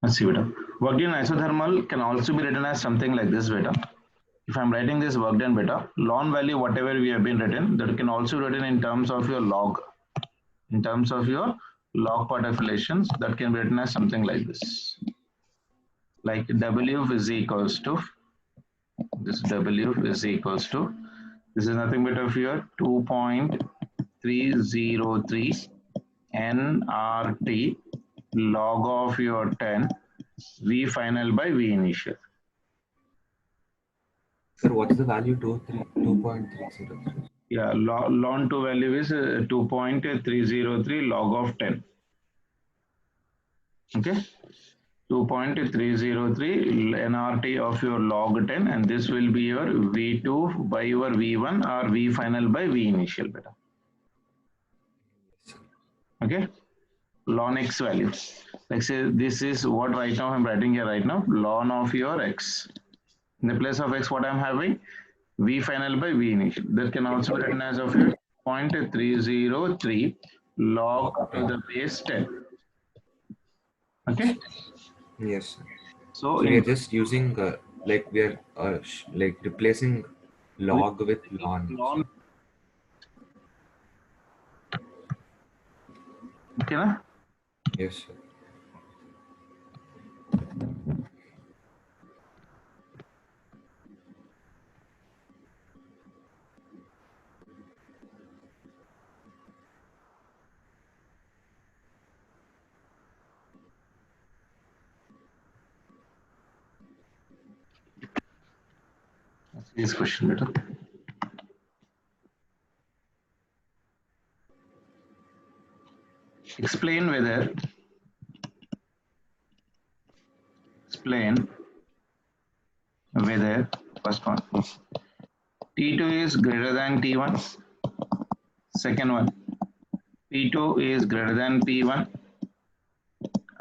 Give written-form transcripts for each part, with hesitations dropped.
Let's see, beta. Work done isothermal can also be written as something like this, beta. If I'm writing this work done, beta, ln value, whatever we have been written, that can also be written in terms of your log. In terms of your log part of relations, that can be written as something like this. Like W is equals to, this W is equals to, this is nothing but of your 2.303 nRT log of your 10 V final by V initial. Sir, what is the value 2.303? Yeah, ln 2 value is 2.303 log of 10. Okay, 2.303 nRT of your log 10, and this will be your V2 by your V1 or V final by V initial, beta. Okay, ln x value. Like say this is what right now I'm writing here right now, ln of your x. In the place of x, what I'm having? V final by V initial. That can also be written as of your 0.303 log to the base 10. Okay. Yes, sir. So we are just using like we are like replacing log with ln. Okay, na? Yes, sir. This question better. Explain whether first one T2 is greater than T1. Second one P2 is greater than P1.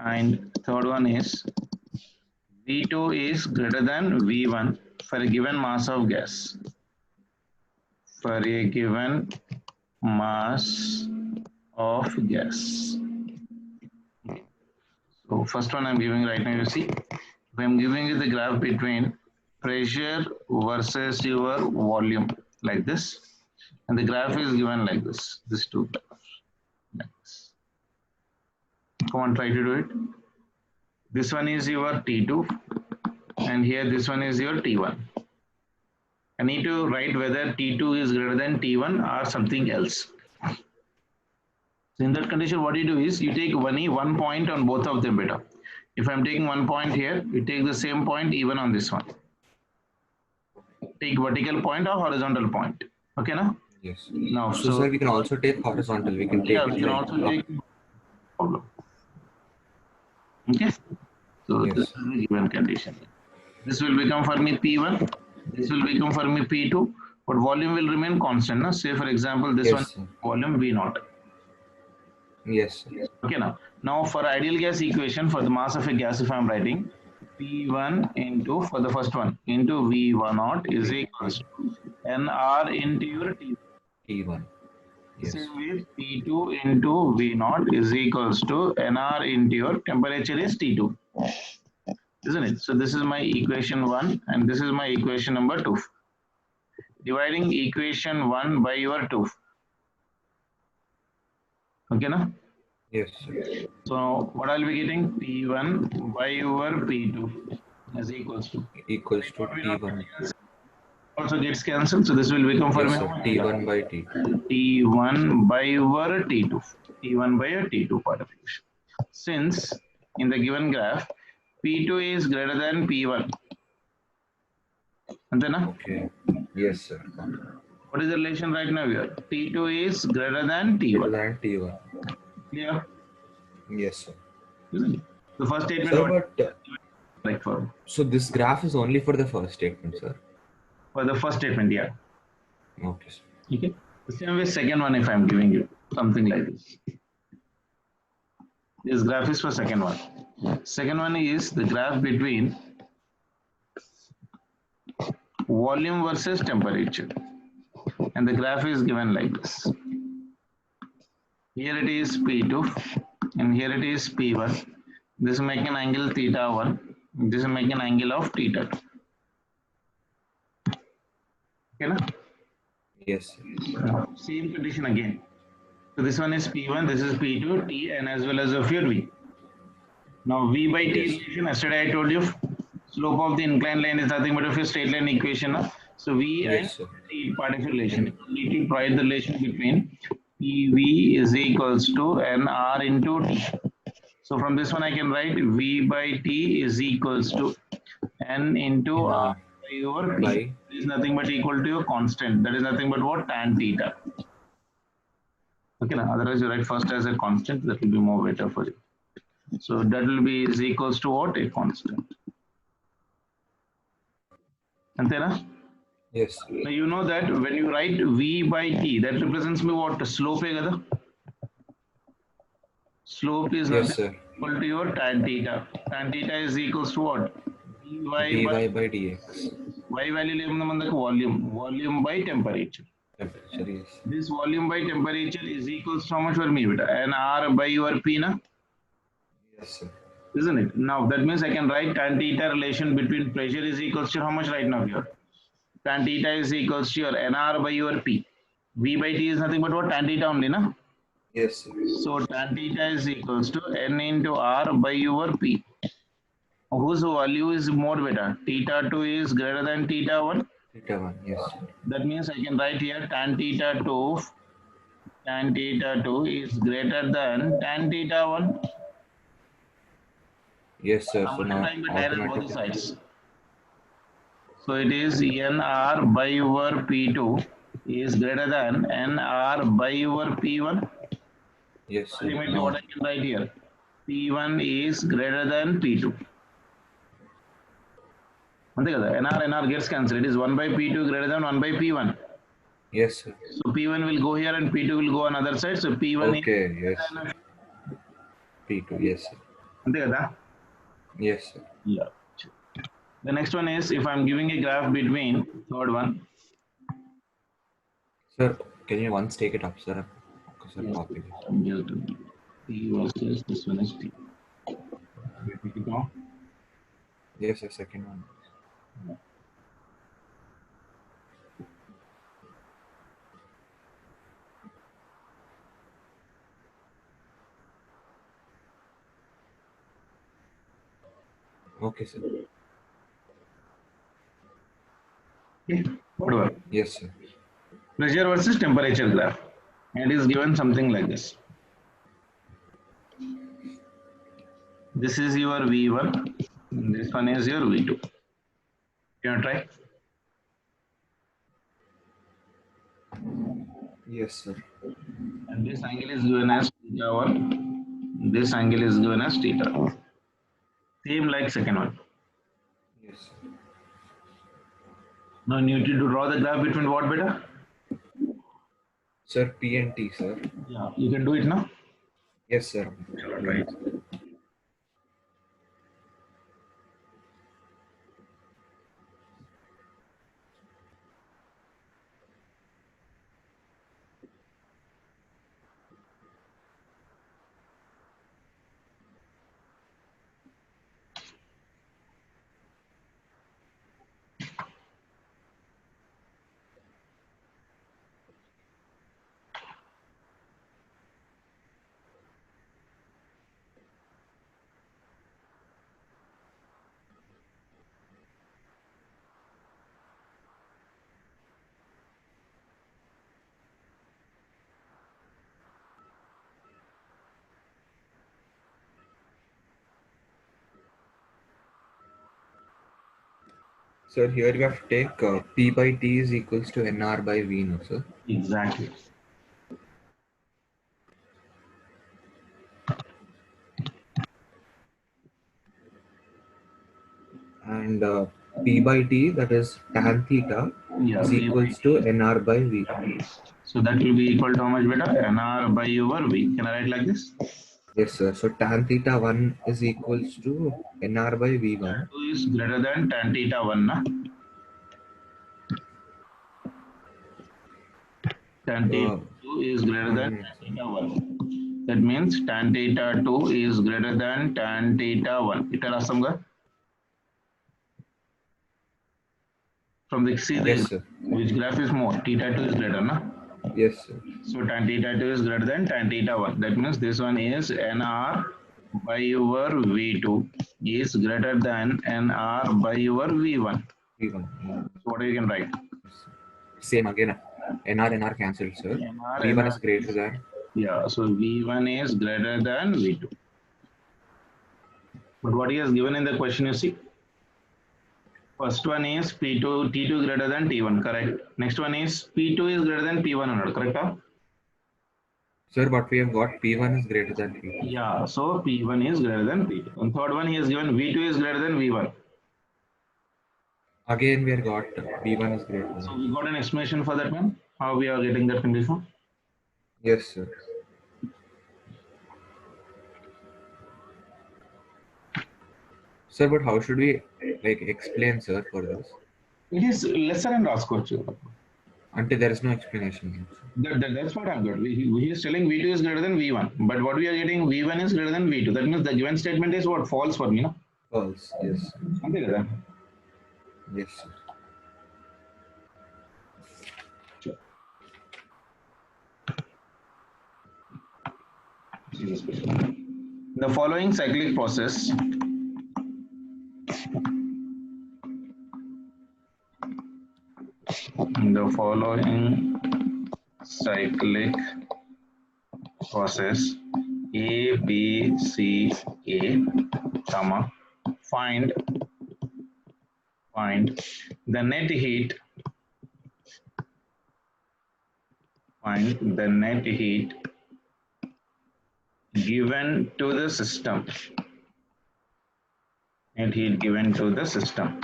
And third one is V2 is greater than V1 for a given mass of gas. For a given mass of gas. So first one I'm giving right now, you see, if I'm giving you the graph between pressure versus your volume like this, and the graph is given like this, this two graphs. Like this. Come on, try to do it. This one is your T2, and here this one is your T1. I need to write whether T2 is greater than T1 or something else. So in that condition, what you do is you take one point on both of them, beta. If I'm taking 1 point here, you take the same point even on this one. Take vertical point or horizontal point. Okay, now? Yes. Now, So sir, we can also take horizontal. We can take yeah, it we can like also take problem. Okay. So yes. this is the given condition. This will become for me P1. This will become for me P2. But volume will remain constant. Na? Say for example, this Yes, one sir. volume V0. Yes, sir. Okay, now for ideal gas equation for the mass of a gas, if I'm writing P1 into, for the first one, into V1 is equals to NR into your T1. T1. Yes. Same with P2 into V0 is equals to NR into your temperature is T2. Isn't it? So this is my equation 1 and this is my equation number 2. Dividing equation 1 by your 2. Okay, na? Yes, sir. So what I'll be getting? P1 by your P2 is equals to T1. Also gets cancelled. So this will become for Yes, me sir. T1 by T2. T1 by your T2. T1 by your T2 part of equation. Since in the given graph, P2 is greater than P1. Okay. Yes, sir. What is the relation right now here? T2 is greater than T1. Greater than T1. Clear? Yes, sir. The first statement. Sir, but so this graph is only for the first statement, sir. For the first statement, yeah. Okay, sir. Okay. The same way, second one, if I'm giving you something like this. This graph is for second one. Second one is the graph between volume versus temperature. And the graph is given like this. Here it is P2 and here it is P1. This is making angle theta 1. This is making angle of theta 2. Okay, na? Yes, sir. Now, same condition again. So this one is P1, this is P2, T, and as well as of your V. Now V by T Yes. relation, yesterday I told you, slope of the inclined line is nothing but of your straight line equation. Na? So V and Yes, sir. T part of relation. You need to provide the relation between PV is equals to NR into T. So from this one I can write V by T is equals to N into R by your T. By It is nothing but equal to your constant. That is nothing but what? Tan theta. Okay, now otherwise you write first as a constant. That will be more better for you. So that will be is equals to what? A constant. Antena? yes, sir. Now you know that when you write V by T, that represents me what? Slope hai kada? Slope is Yes, nothing sir. equal to your tan theta. Tan theta is equals to what? dy by dx. y value लेना मतलब volume by temperature. Temperature, yes. This volume by temperature is equals to how much for me beta? And R by your P na? Yes, sir. Isn't it? Now that means I can write tan theta relation between pressure is equals to how much right now here? Tan theta is equals to your NR by your P. V by T is nothing but what? Tan theta only na? Yes, sir. So tan theta is equals to N into R by your P. Whose value is more better? Theta 2 is greater than theta 1. Theta 1, yes, sir. That means I can write here tan theta 2 is greater than tan theta 1. Yes, sir. I'm So now multiplying by tan on both the automatically. sides. So it is NR by over P2 is greater than NR by over P1. Yes, sir. Ultimately, Now, what I can write here? P1 is greater than P2. NR gets cancelled. It is 1 by P2 greater than 1 by P1. yes, sir. So P1 will go here and P2 will go on other side. So P1 Okay, is yes. greater than P2, yes, sir. అంతే కదా? Yes, sir. Yeah. The next one is if I'm giving a graph between third one. Sir, can you once take it up, sir? Okay, sir, Yes, copy this. I'm just T versus this one is T. Take it down. Yes, sir. Second one. Okay, sir. Okay. Whatever. Yes, sir. Pressure versus temperature graph. And it is given something like this. This is your V1. And this one is your V2. Can you try? Yes, sir. And this angle is given as theta 1. This angle is given as theta. Same like second one. Yes, sir. Now you need to draw the graph between what beta? Sir, P and T, sir. Yeah, you can do it now. Yes, sir. Right. Sir, here you have to take P by T is equals to NR by V, no, sir? Exactly. And P by T, that is tan theta, Yeah. is equals to NR by V. So that will be equal to how much beta? NR by over V. Can I write like this? Yes, sir. So tan theta 1 is equals to NR by V1. 2 is greater than tan theta 1. Na? Tan theta 2 is greater than tan theta 1. That means tan theta 2 is greater than tan theta 1. It will ask from the see the Yes, sir. which graph is more, theta 2 is greater, na? Yes, sir. So tan theta 2 is greater than tan theta 1. That means this one is NR by your V2 is greater than NR by your V1. V1. So what you can write? Same again. NR cancelled, sir. NR, V1 NR is greater than. yeah, so V1 is greater than V2. But what he has given in the question, you see? First one is P2, T2 greater than T1, correct? Next one is P2 is greater than P1, correct? Sir, but we have got P1 is greater than P2. Yeah, so P1 is greater than P2. And third one, he has given V2 is greater than V1. Again, we have got V1 is greater than. So we got an explanation for that one. How we are getting that condition? Yes, sir. Sir, but how should we like explain, sir, for this? It is lesser and Raskochu. Until there is no explanation. That's what I'm good. He is telling V2 is greater than V1. But what we are getting, V1 is greater than V2. That means the given statement is what? False for me, no? False. Yes. Something like that. Yes, sir. Sure. The following cyclic process A, B, C, A, comma, find the net heat, given to the system. Net heat given to the system.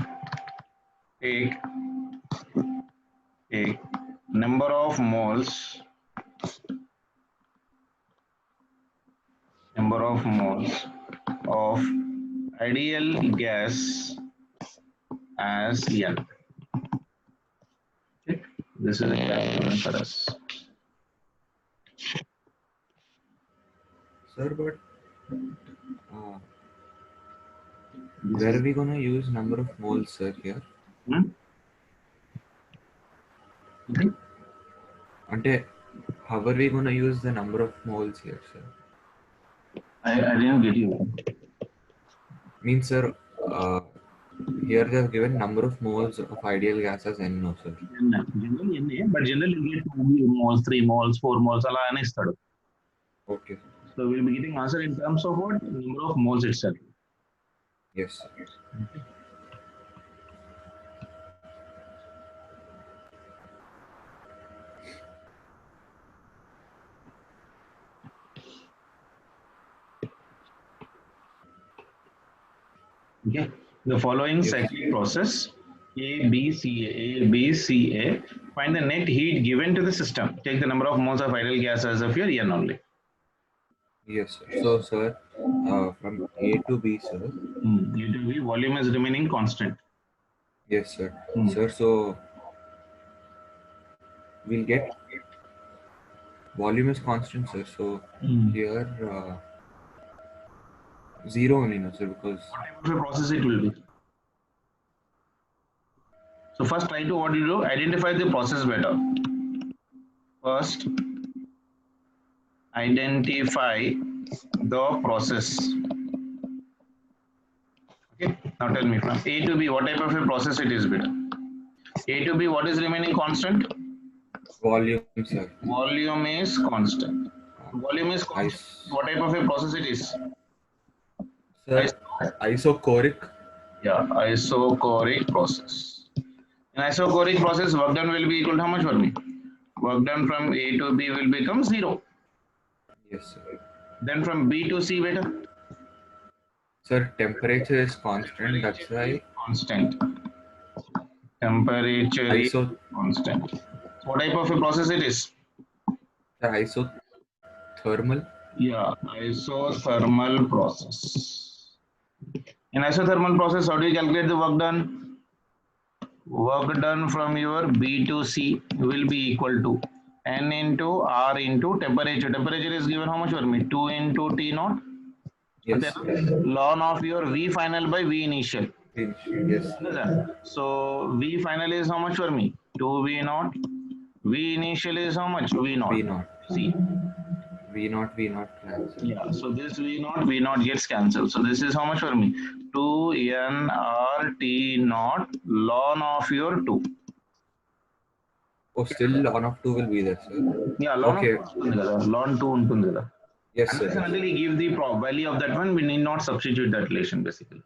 Take number of moles of ideal gas as N. Okay. This is a graph given for us. Sir, but where are we gonna use number of moles, sir, here? Ante, how are we gonna use the number of moles here, sir? I didn't get you. Means, sir, here they have given number of moles of ideal gas as N, no, sir. Generally NA, but generally you get 2 moles, 3 moles, 4 moles, ala ani istadu. Okay. So we'll be getting answer in terms of what? Number of moles itself. Yes, sir. Okay. The following cyclic process A, B, C, A, find the net heat given to the system. Take the number of moles of ideal gas as of your N only. Yes, sir. So, sir, from A to B, sir. A to B, volume is remaining constant. Yes, sir. Sir, so we'll get volume is constant, sir. So here 0 only, no, sir, because what type of a process it will be? So first try to what you do, identify the process better. First, identify the process. Okay, now tell me from A to B, what type of a process it is better? A to B, what is remaining constant? volume, sir. Volume is constant. Volume is constant. What type of a process it is? Sir, isochoric. Yeah, isochoric process. In isochoric process, work done will be equal to how much for me? Work done from A to B will become 0. Yes, sir. Then from B to C, better? Sir, temperature is constant. That's why constant. Temperature is constant. So what type of a process it is? The isothermal. Yeah, isothermal process. In isothermal process, how do you calculate the work done? Work done from your B to C will be equal to N into R into temperature. Temperature is given how much for me? 2 into T naught. Yes, Then sir. ln of your V final by V initial. Yes. Understand? So V final is how much for me? 2 V naught. V initial is how much? V naught. V naught. See. V naught. V naught cancel. Yeah. So this V naught gets cancelled. So this is how much for me? 2 N R T naught ln of your 2. Oh, still ln of 2 will be there, sir. Yeah, ln Okay. of 2 ఉంటుంది కదా. ln 2 ఉంటుంది కదా. Yes, sir. Unless and until you give the value of that one, we need not substitute that relation basically.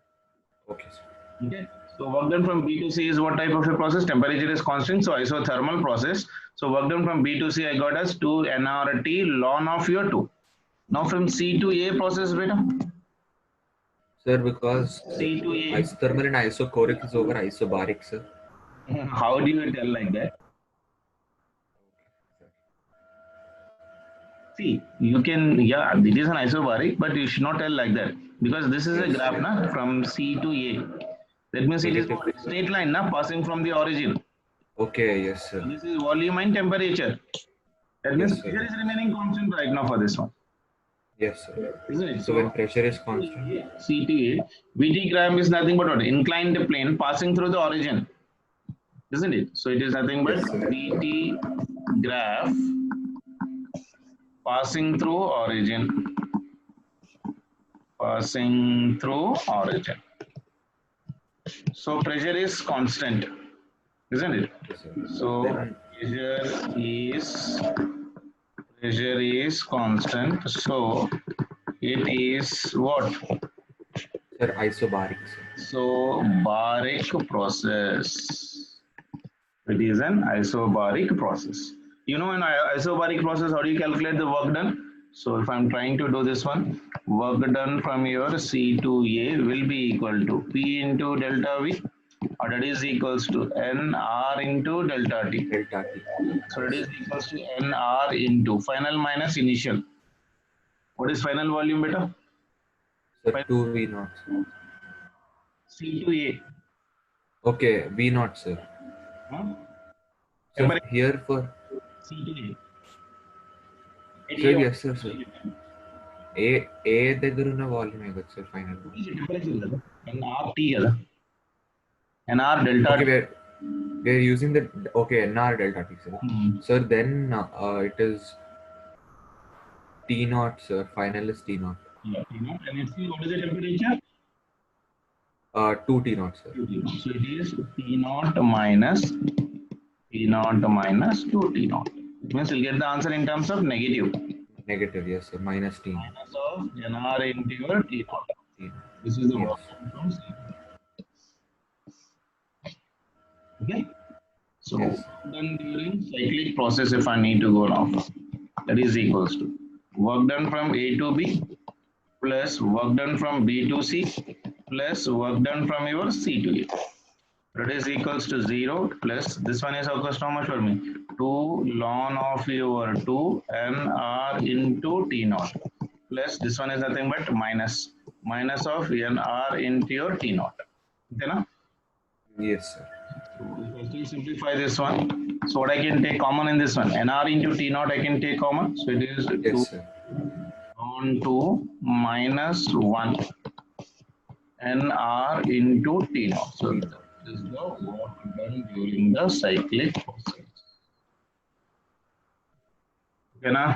Okay, sir. Okay. So work done from B to C is what type of a process? Temperature is constant, so isothermal process. So work done from B to C I got as 2 nRT ln of your 2. Now from C to A process, beta. Sir, because C to A. isothermal and isochoric is over isobaric, sir. How do you tell like that? See, you can, yeah, it is an isobaric, but you should not tell like that because this is a graph na, from C to A. That means it is a straight line na, passing from the origin. Okay, yes, sir. So this is volume and temperature. That means Yes, sir. pressure is remaining constant right now for this one. Yes, sir. Isn't it? So when pressure is constant, C to A, VT graph is nothing but what? Inclined plane passing through the origin. Isn't it? So it is nothing but Yes, sir. VT graph passing through origin. Passing through origin. So pressure is constant, isn't it? yes, sir. So Then, pressure is constant. So it is what? sir, isobaric, sir. So baric process. It is an isobaric process. You know, in isobaric process, how do you calculate the work done? So if I'm trying to do this one, work done from your C to A will be equal to P into delta V, or that is equals to NR into delta T. Delta T. So it is equals to NR into final minus initial. What is final volume, beta? Sir, 2 V naught, sir. C to A. Okay, V naught, sir. Huh? Sir, here for C to A. sir, yes, sir, sir. A దగ్గర ఉన్న volume ఏ కదా sir final NRT కదా. NR delta okay we're using the okay NR delta T, sir. Sir, then it is T naught, sir. Final is T naught. Yeah, T naught. And it's what is the temperature? 2 T naught, sir. 2 T naught. So it is T naught minus 2 T naught. It means you'll get the answer in terms of negative. Negative, yes, sir. Minus T. Minus of NR into your T naught. T naught. This is the work from C. Okay. So Yes. done during cyclic process, if I need to go now, that is equals to work done from A to B plus work done from B to C plus work done from your C to A. That is equals to 0 plus this one is equals to how much for me? 2 ln of your 2 NR into T naught plus this one is nothing but minus of NR into your T naught. Okay, na? Yes, sir. So if I still simplify this one, so what I can take common in this one? NR into T naught I can take common. So it is 2 Yes, sir. on 2 minus 1 NR into T naught. So that is the work done during the cyclic process. Okay, na?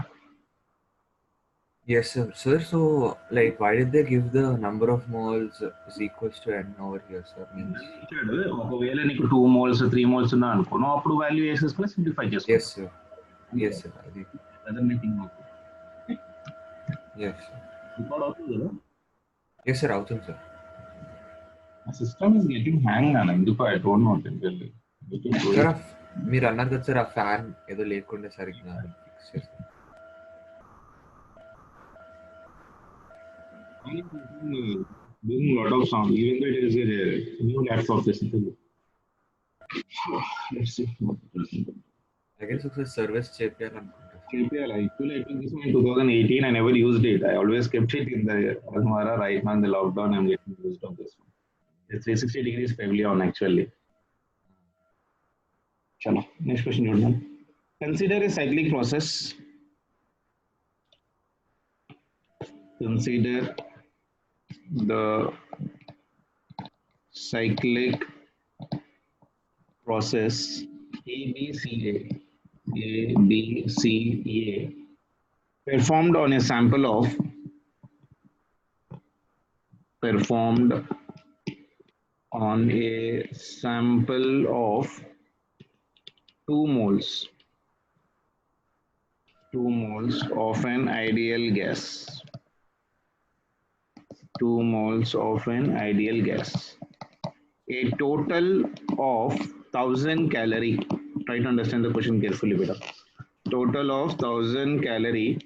Yes, sir. Sir, so like why did they give the number of moles is equals to N over here, sir? Means ఇచ్చాడు ఒకవేళ నీకు 2 moles 3 moles ఉన్నా అనుకోను అప్పుడు value వేసేసుకుని simplify చేసుకో. yes, sir. Yes, sir. Yes, sir. Record అవుతుంది కదా. Yes, sir. అవుతుంది, sir. ఆ సిస్టమ్ ఇస్ గెటింగ్ హ్యాంగ్ అన్న ఎందుకు I don't know really. Sir మీరు అన్నారు కదా సార్ ఆ ఫ్యాన్ ఏదో లేకుండా సరిగ్గా ఫిక్స్ చేస్తారు. Doing a lot of sound, even though it is a new laptop. Basically, let's see. I guess ఒకసారి service చేయాలనుకుంటా. Actually, I took this one in 2018. I never used it. I always kept it in the Almara. Right now, in the lockdown, I'm getting used of this one. It's 360 degrees Pavilion actually. Chalo, next question, Jordan. Consider a cyclic process. Consider the cyclic process ABCA performed on a sample of performed on a sample of 2 moles 2 moles of an ideal gas 2 moles of an ideal gas, a total of 1000 calorie. Try to understand the question carefully, beta. Total of 1000 calorie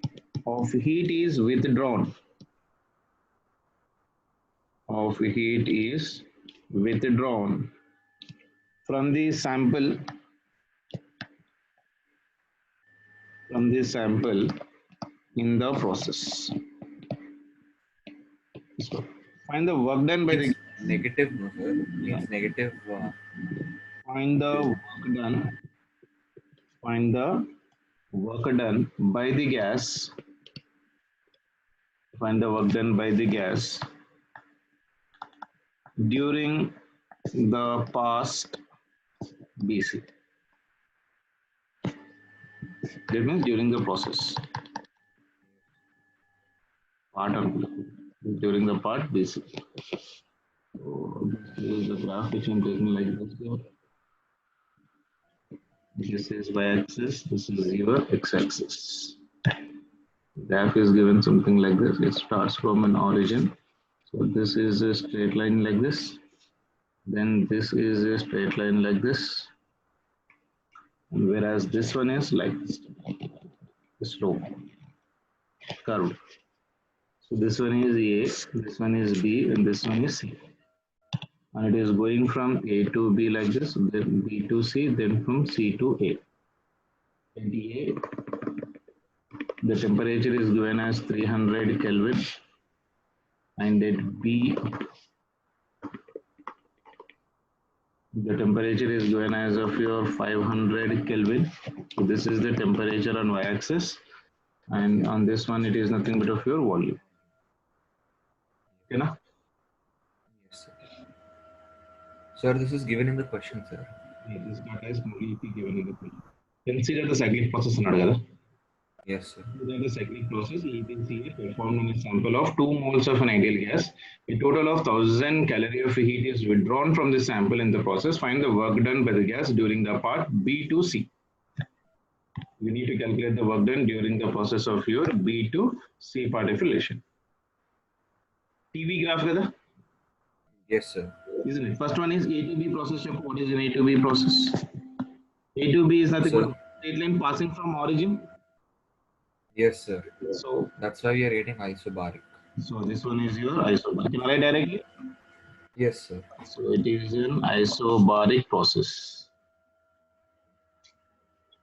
of heat is withdrawn. Of heat is withdrawn from the sample in the process. So find the work done by the negative, no sir. Means negative. find the work done. Find the work done by the gas. Find the work done by the gas during the past BC. That means during the process. During the part BC. So this is the graph which I'm taking like this here. This is y-axis, this is your x-axis. Graph is given something like this. It starts from an origin. So this is a straight line like this. Then this is a straight line like this. And whereas this one is like this, slope, curve. So this one is A, this one is B, and this one is C. And it is going from A to B like this, then B to C, then from C to A. At A, the temperature is given as 300 Kelvin, and at B, the temperature is given as of your 500 Kelvin. So this is the temperature on y-axis, and on this one it is nothing but of your volume. Okay, na? Yes, sir. Sir, this is given in the question, sir. This data is completely given in the question. Consider the cyclic process together. Yes, sir. Consider the cyclic process EBCA performed on a sample of 2 moles of an ideal gas. A total of 1000 calorie of heat is withdrawn from the sample in the process. Find the work done by the gas during the part B to C. You need to calculate the work done during the process of your B to C part of relation. TV graph together. Yes, sir. Isn't it? First one is A to B process. What is an A to B process? A to B is nothing but straight line passing from origin. Yes, sir. So that's why we are getting isobaric. So this one is your isobaric. Can I write directly? Yes, sir. So it is an isobaric process.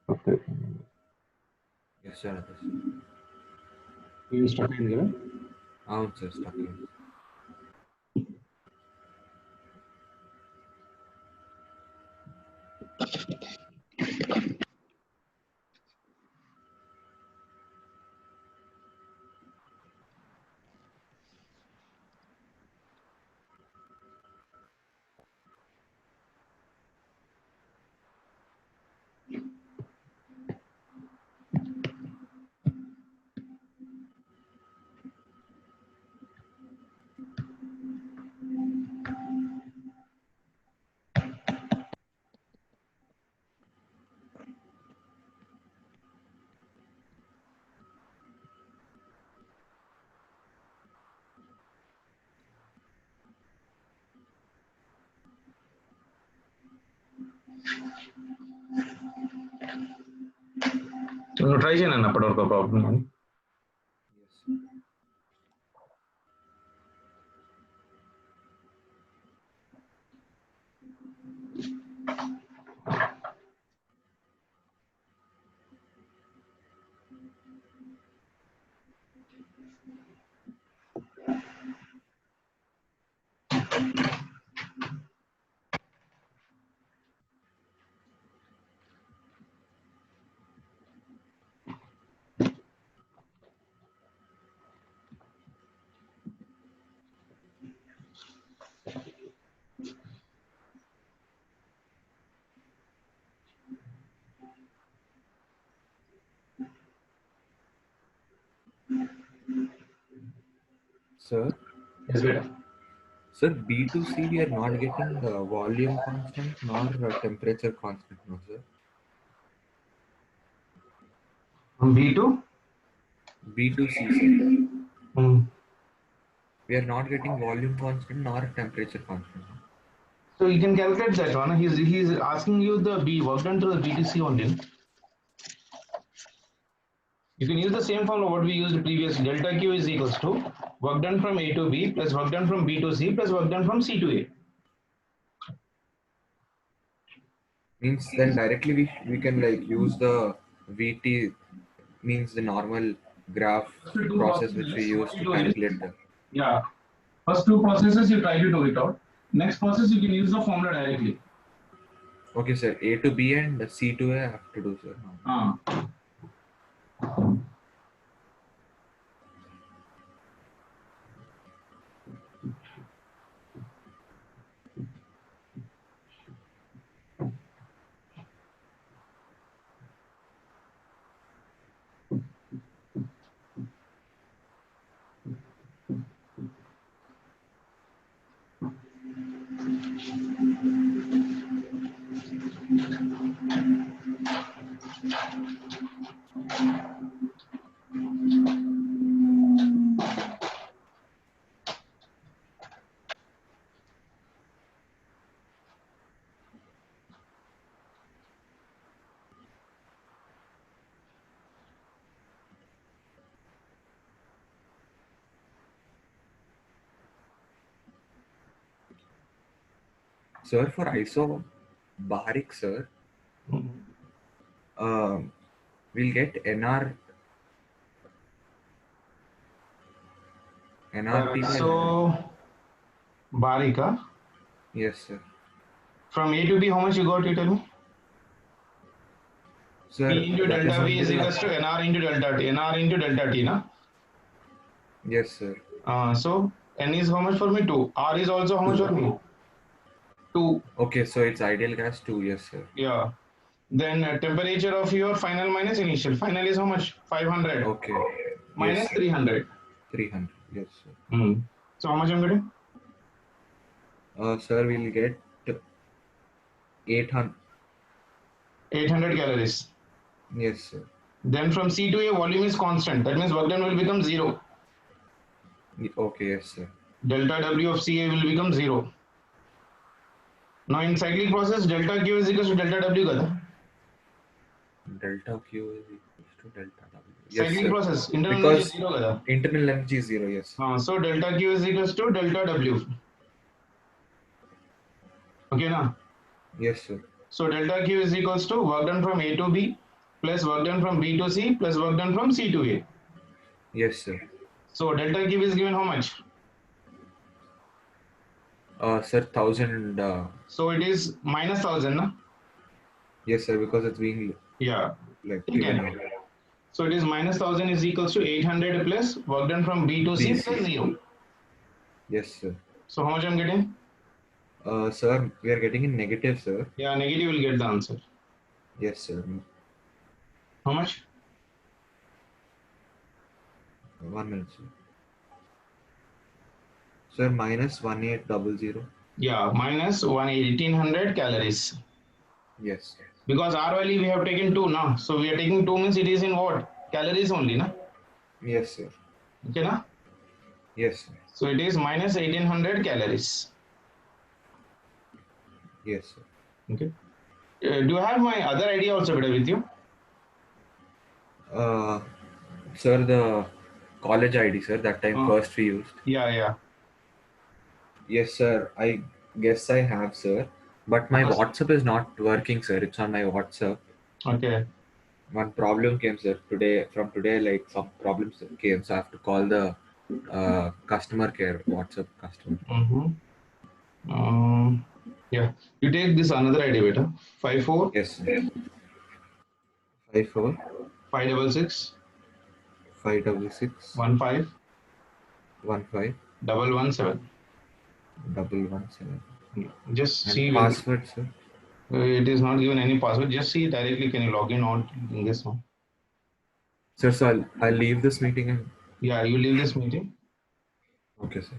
Okay. Yes, sir. You stuck in here? Sir, stuck in. Try చేయను అప్పటి వరకు problem Sir, Yes, beta. sir, B2C we are not getting volume constant nor temperature constant, no sir. From B2? B2C, sir. Hmm. We are not getting volume constant nor temperature constant. So you can calculate that one. He's asking you the B work done through the B2C only. You can use the same formula what we used previously. Delta Q is equals to work done from A to B plus work done from B to C plus work done from C to A. Means then directly we can like use the VT, means the normal graph First two process which we processes, use what you to do is, calculate the. yeah, first two processes you try to do it out. Next process you can use the formula directly. Okay, sir. A to B and C to A I have to do, sir. Ah. Sir, for isobaric, sir, we'll get NRT. So Barika. Yes, sir. From A to B, how much you got? You tell me. Sir, P into that is delta V only is the. equals to NR into delta T. NR into delta T, na? Yes, sir. So N is how much for me? 2. R is also how much for me? 2. Okay, so it's ideal gas 2. Yes, sir. Yeah. Then temperature of your final minus initial. Final is how much? 500. Okay. Minus Yes, sir. 300. 300. Yes, sir. So how much I'm getting? Sir, we'll get 800. 800 calories. Yes, sir. Then from C to A, volume is constant. That means work done will become 0. Okay, yes, sir. Delta W of CA will become 0. Now in cyclic process, delta Q is equal to delta W. Kada. Delta Q is equals to delta W. Yes, Cyclic sir. process, internal energy is Because 0. Kada. internal energy is 0. Yes. So delta Q is equals to delta W. Okay, na? Yes, sir. So delta Q is equals to work done from A to B plus work done from B to C plus work done from C to A. Yes, sir. So delta Q is given how much? Sir, 1000. So it is minus 1000, na? Yes, sir, because it's being Yeah. like Okay. given out. So it is minus 1000 is equals to 800 plus work done from B to C BC. plus 0. Yes, sir. So how much I'm getting? Sir, we are getting in negative, sir. Yeah, negative will get the answer. Yes, sir. How much? 1 minute, sir. Sir, minus 1800. Yeah, minus 1800 calories. Yes. Because R value we have taken 2 now. So we are taking 2 means it is in what? Calories only, na? Yes, sir. Okay, na? Yes, sir. So it is minus 1800 calories. Yes, sir. Okay. Do you have my other idea also better with you? Sir, the college ID, sir, that time first we used. Yeah. Yes, sir. I guess I have, sir. But my WhatsApp is not working, sir. It's on my WhatsApp. Okay. One problem came, sir. From today, like some problems came, so I have to call the customer care, WhatsApp customer care. Yeah. You take this another idea better. 54. Yes, sir. 54 566 566 15 15 117. 117. Just And see password, sir. it is not given any password. Just see directly. Can you log in on in this one? Sir, so I'll leave this meeting and Yeah, you leave this meeting. okay, sir.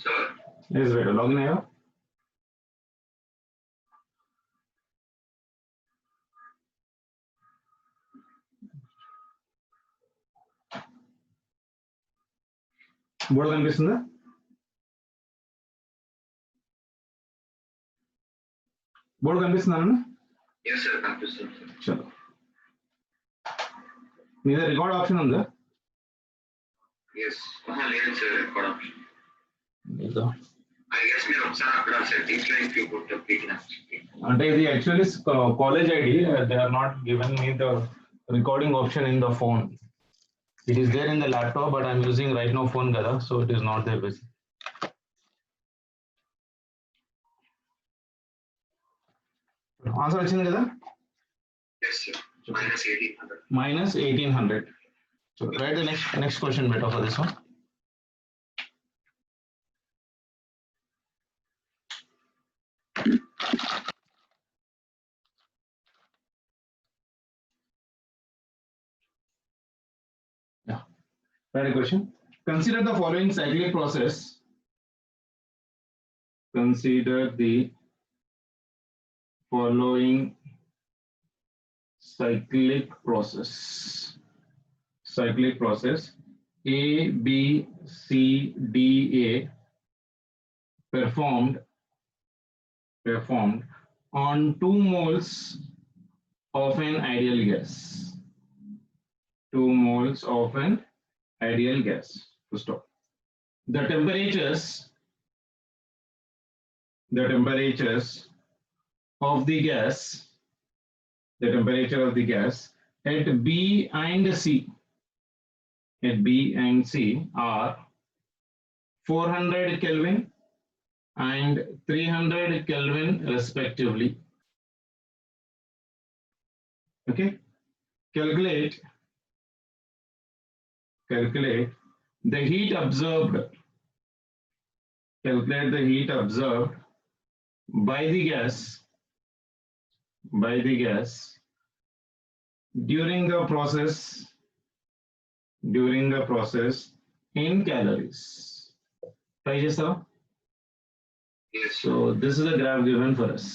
Sir. Yes, right. Login आया. Board కనిపిస్తుందా? Board కనిపిస్తుందా? Yes, sir. కనిపిస్తుంది. చలో. మీ దగ్గర record option ఉందా? Yes. లేదు sir record option. లేదా? I guess మీరు ఒకసారి అక్కడ సెట్టింగ్స్ లో if you put the peak అంటే ఇది actually college ID they are not given me the recording option in the phone. It is there in the laptop, but I'm using right now phone kada, so it is not there basically. Answer వచ్చింది కదా? Yes sir. Minus 1800. Minus 1800. So write the next question better for this one. Yeah. Write a question. Consider the following cyclic process. Consider the following cyclic process. Cyclic process A, B, C, D, A performed on 2 moles of an ideal gas. 2 moles of an ideal gas. Full stop. The temperatures of the gas, the temperature of the gas at B and C, are 400 Kelvin and 300 Kelvin respectively. Okay, calculate the heat observed. Calculate the heat observed by the gas during the process in calories. Try this out. Yes. So this is a graph given for us.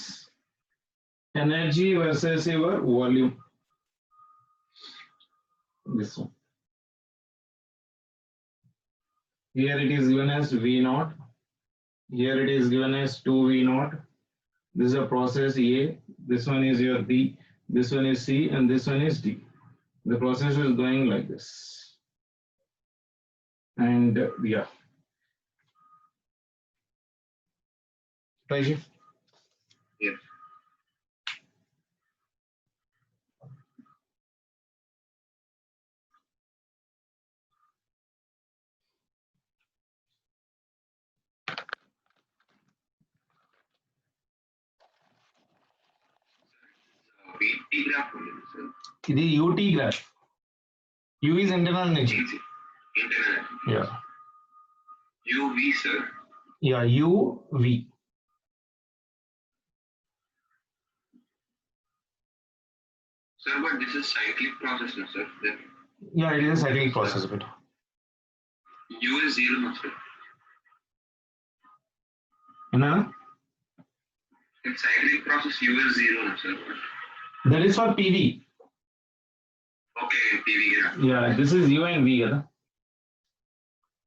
Energy versus your volume. This one. Here it is given as V naught. Here it is given as 2V naught. This is a process A. This one is your B. This one is C, and this one is D. The process is going like this. And yeah. Rajiv? Yes. VT graph. This is UT graph. U is internal energy. Internal. Yeah. UV, sir. Yeah, UV. Sir, but this is cyclic process, no, sir? Then yeah, it is a cyclic process, but U is 0, no, sir? No? In cyclic process, U is 0, no, sir? That is for PV. Okay, PV graph. Yeah, this is U and V.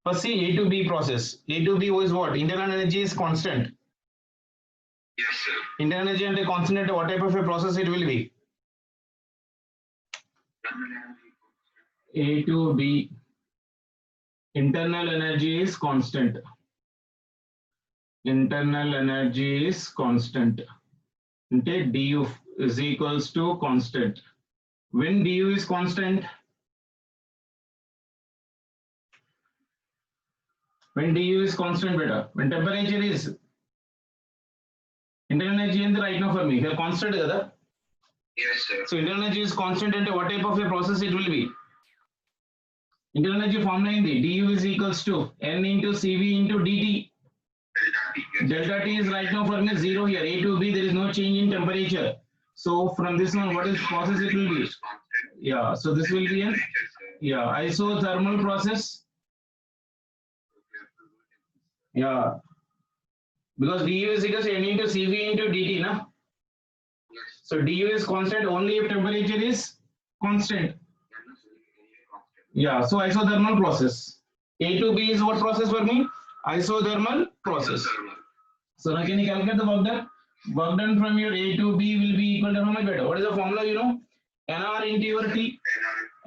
First, see A to B process. A to B is what? Internal energy is constant. Yes, sir. Internal energy and a constant, what type of a process it will be? A to B. Internal energy is constant. Internal energy is constant. Ante du is equals to constant. When du is constant, beta, when temperature is internal energy in the right now for me here constant kada. Yes, sir. So internal energy is constant, and what type of a process it will be? Internal energy formula in the du is equals to n into cv into dt. Delta T is right now for me 0 here. A to B, there is no change in temperature. So from this one, what is process it will be? Yeah, so this will be an isothermal process. Yeah, because du is equals to n into cv into dt, na? So du is constant only if temperature is constant. Yeah, so isothermal process. A to B is what process for me? Isothermal process. So now can you calculate the work done? Work done from your A to B will be equal to how much better? What is the formula you know? Nr into your T.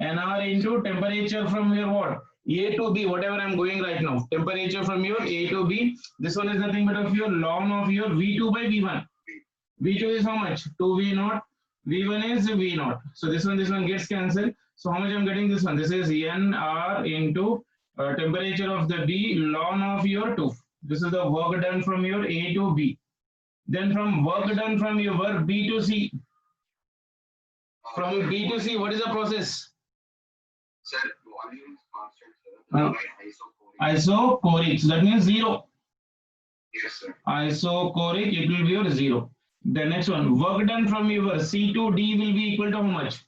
Nr into temperature from your what? A to B, whatever I am going right now. Temperature from your A to B. This one is nothing but of your ln of your V2 by V1. V2 is how much? 2V0. V1 is V0. So this one gets cancelled. So how much I'm getting this one? This is Nr into temperature of the B ln of your 2. This is the work done from your A to B. Then from work done from your B to C. From B to C, what is the process? Sir, volume is constant, sir. Isochoric. So that means 0. Yes, sir. Isochoric, it will be your 0. The next one, work done from your C to D will be equal to how much?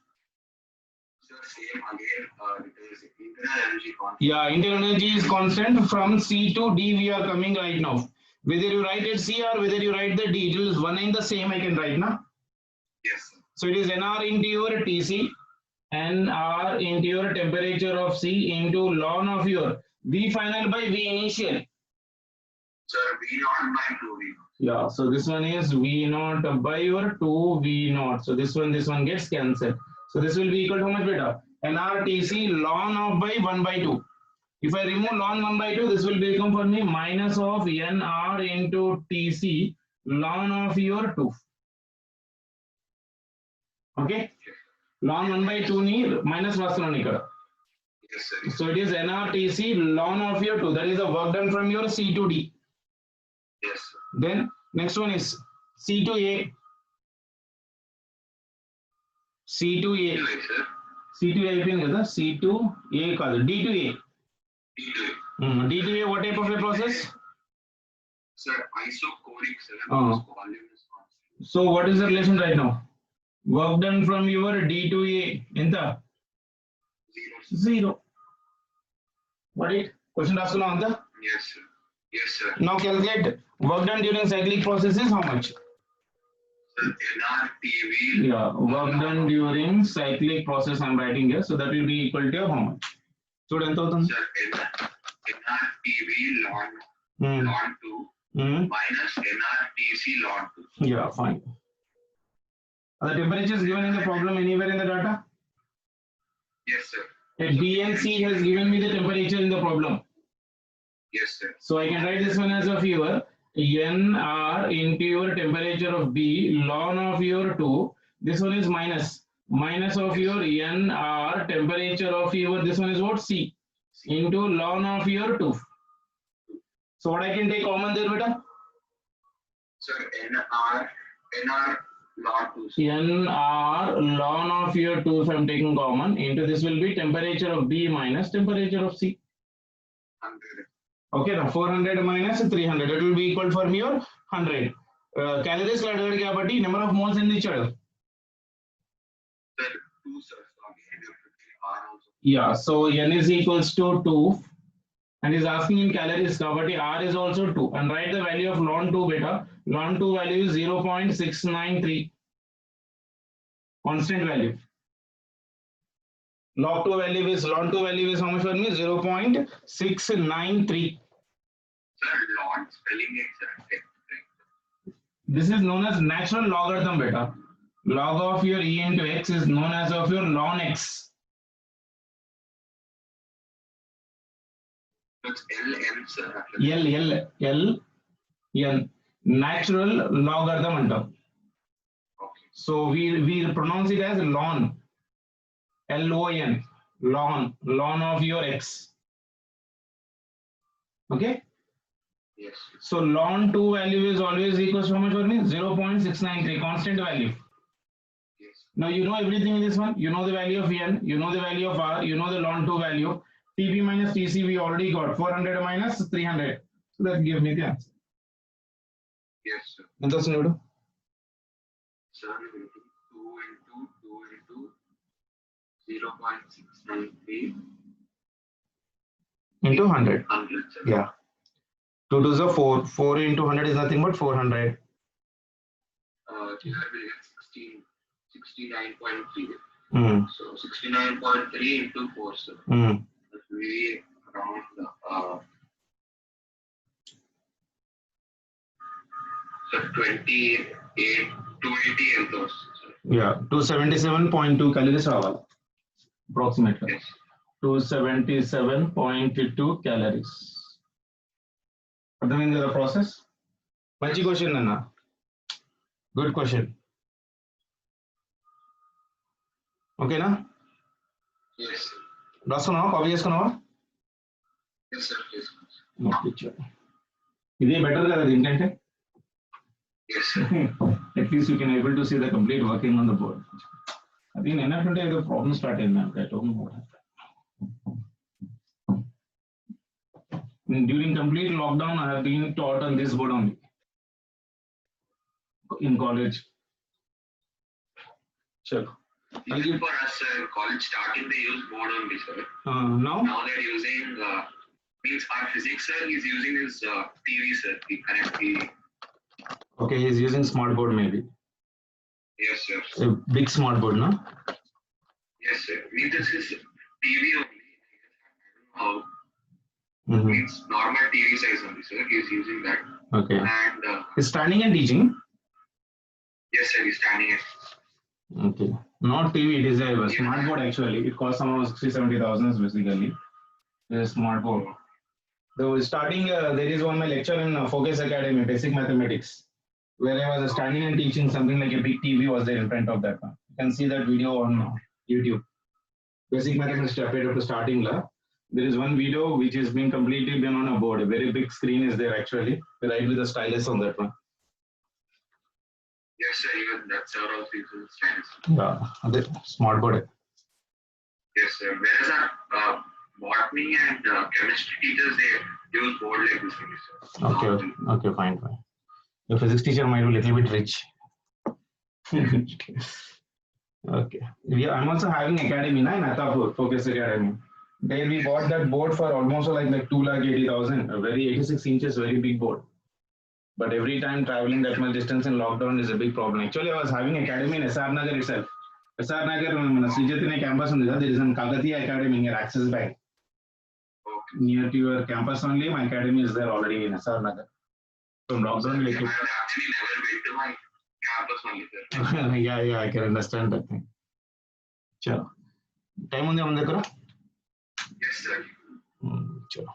Sir, same again, it is internal energy constant. Yeah, internal energy is constant. From C to D we are coming right now. Whether you write it C or whether you write the D, it is one and the same I can write now. Yes, sir. So it is Nr into your Tc, Nr into your temperature of C into ln of your V final by V initial. Sir, V0 by 2V0. Yeah, so this one is V0 by your 2V0. So this one gets cancelled. So this will be equal to how much beta? NRTC ln of by 1 by 2. If I remove ln 1 by 2, this will become for me minus of NR into TC ln of your 2. Okay? Ln 1 by 2 ni minus vastunnani ikkada. Yes, sir. So it is NRTC ln of your 2. That is the work done from your C to D. Yes, sir. Then next one is C to A. C to A. Right, sir. C to A అయిపోయింది కదా C to A కాదు D to A. D2. D to A what type of a process? Sir, isochoric, sir. Volume is constant. So what is the relation right now? Work done from your D to A ఎంత? 0. What it? Question రాసుకున్నాం అంతా? Yes, sir. Yes, sir. Now calculate work done during cyclic process is how much? Sir, NRTV. Yeah, work done during cyclic process I am writing here. So that will be equal to how much? So ఎంత అవుతుంది? Sir, NRTV ln 2 minus NRTC ln 2. Yeah, fine. Are the temperatures given in the problem anywhere in the data? Yes, sir. A B and C has given me the temperature in the problem. Yes, sir. So I can write this one as of your NR into your temperature of B ln of your 2. This one is minus of your NR temperature of your, this one is what? C into ln of your 2. So what I can take common there beta? Sir, NR ln 2. Sir. NR ln of your 2 if I am taking common into this will be temperature of B minus temperature of C. 100. Okay, now 400 minus 300, it will be equal for me or 100. Calories అడిగాడు కాబట్టి number of moles ఎన్ని ఇచ్చాడు? Sir, 2, sir. So again, you have to take R also. Yeah, so N is equals to 2 and is asking in calories కాబట్టి R is also 2 and write the value of ln 2 beta. Ln 2 value is 0.693 constant value. Ln 2 value is how much for me? 0.693. Sir, ln spelling is right. This is known as natural logarithm beta. Log of your e into x is known as of your ln x. It's LN, sir. L N natural logarithm అంటాం. So we pronounce it as ln. L-O-N. Ln of your x. Okay. Yes. So ln 2 value is always equals to how much for me? 0.693 constant value. Yes. Now you know everything in this one. You know the value of n, you know the value of r, you know the ln 2 value. TP minus TC we already got 400 minus 300. So that gives me the answer. Yes, sir. And that's new. Sir, 2 into 0.693 Into 100. 100, sir. Yeah. 2 to the 4. 4 into 100 is nothing but 400. Here we get 69.3. Mm. So 69.3 into 4, sir. Mm. That will be around so 280 and those. Yeah, 277.2 calories రావాలి approximately. Yes. 277.2 calories. అర్థమైంది కదా process? మంచి question అన్న. Good question. ఓకేనా? Yes. రాసుకున్నావా? Copy చేసుకున్నావా? Yes, sir. Yes. ఇదే better కదా దీనికంటే? Yes, sir. At least you can able to see the complete working on the board. I think enough to take the problem started now. I don't know what happened. During complete lockdown, I have been taught on this board only in college. Sure. Even for us, college starting they use board only, sir. Now They're using means our physics sir is using his TV, sir. We connect TV. okay, he's using smart board maybe. Yes, sir. A big smart board, no? Yes, sir. Means this is TV only. I don't know how. Mm-hmm. Means normal TV size only, sir. He's using that. Okay. And He's standing and teaching. yes, sir. He's standing it. Okay. Not TV, it is a smart board actually. It costs around 60,000-70,000 basically. It's a smart board. So starting, there is one my lecture in Focus Academy, Basic Mathematics, where I was standing and teaching something like a big TV was there in front of that one. You can see that video on YouTube. Basic Mathematics chapter to starting la. There is one video which is being completely done on a board. A very big screen is there actually, right with the stylus on that one. Yes, sir. Even that sir also uses stylus. Yeah, the smart board. Yes, sir. Whereas our botany and chemistry teachers, they use board like this only, sir. Okay, okay, fine. The physics teacher might be a little bit rich. Okay. I'm also having academy in Athapur, Focus Academy. There we bought that board for almost like 2,80,000, a very 86 inches, very big board. But every time traveling that much distance in lockdown is a big problem. Actually, I was having academy in SR Nagar itself. SR Nagar, Srijatina campus, there is an Kagatiya Academy near Axis Bank. Near to your campus only, my academy is there already in SR Nagar. From lockdown, I have actually never been to my campus only, sir. yeah, I can understand that thing. Chalo. Time on the Yes, sir. Chalo.